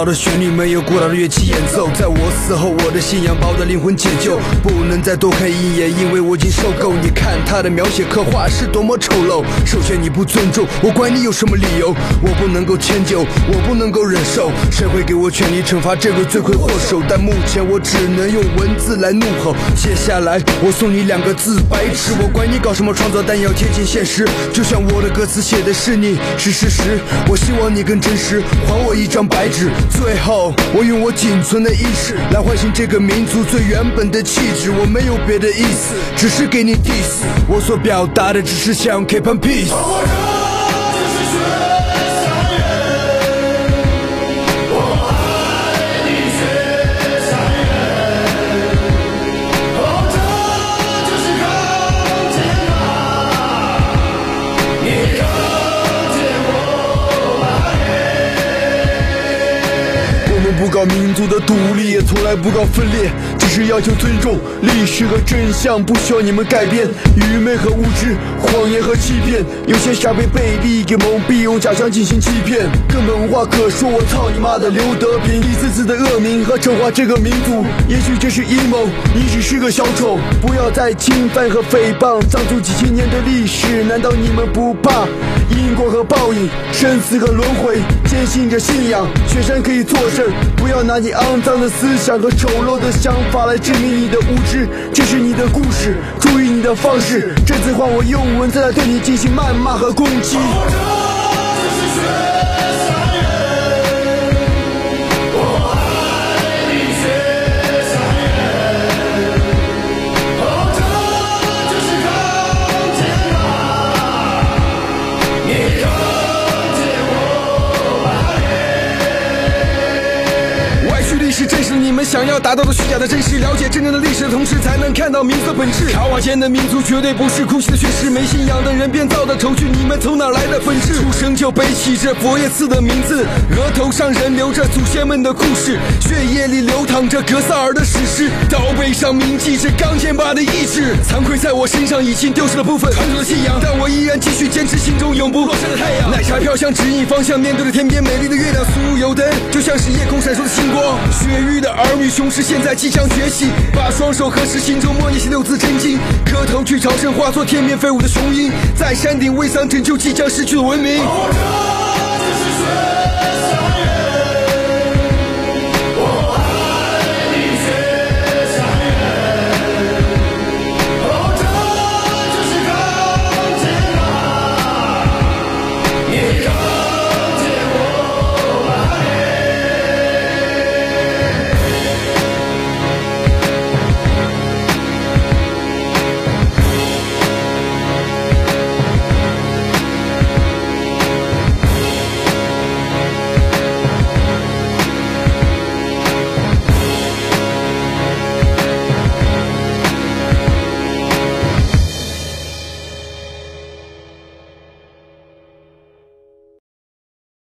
老的旋律，没有古老的乐器演奏。在我死后，我的信仰把我的灵魂解救，不能再多看一眼，因为我已经受够。你看他的描写刻画是多么丑陋。首先你不尊重，我管你有什么理由，我不能够迁就，我不能够忍受。谁会给我权利惩罚这个罪魁祸首？但目前我只能用文字来怒吼。接下来我送你2个字：白痴。我管你搞什么创作，但要贴近现实。就像我的歌词写的是你，是事实。我希望你更真实，还我一张白纸。最后我用我仅存的意识来唤醒这个民族最原本的气质。我没有别的意思，只是给你 diss。我所表达的只是想 keep on peace。不搞民族的独立，也从来不搞分裂，只是要求尊重历史和真相，不需要你们改变。愚昧和无知，谎言和欺骗，有些傻被贝利给蒙蔽，用假象进行欺骗。根本无话可说，我操你妈的刘德平！一次次的恶名和丑化这个民族，也许这是阴谋，你只是个小丑。不要再侵犯和诽谤藏族几千年的历史，难道你们不怕因果和报应，生死和轮回？坚信着信仰，雪山可以作证。不要拿你肮脏的思想和丑陋的想法来证明你的无知，这是你的故事，注意你的方式。这次换我用文字来对你进行谩骂和攻击。是真实你们想要达到的虚假的真实，了解真正的历史的同时，才能看到民族的本质。朝瓦间的民族绝对不是哭泣的血誓，没信仰的人编造的丑剧，你们从哪来的本质？出生就背起着佛爷赐的名字，额头上人流着祖先们的故事，血液里流淌着格萨尔的史诗，刀背上铭记着钢剑拔的意志。惭愧在我身上已经丢失了部分传统的信仰，但我依然继续坚持心中永不落山的太阳。奶茶飘香指引方向，面对着天边美丽的月亮，酥油灯就像是夜空闪烁的星光。血域的儿女雄狮现在即将崛起，把双手合十，心中默念6字真经，磕头去朝圣，化作天边飞舞的雄鹰，在山顶为丧拯救即将失去的文明。这是血，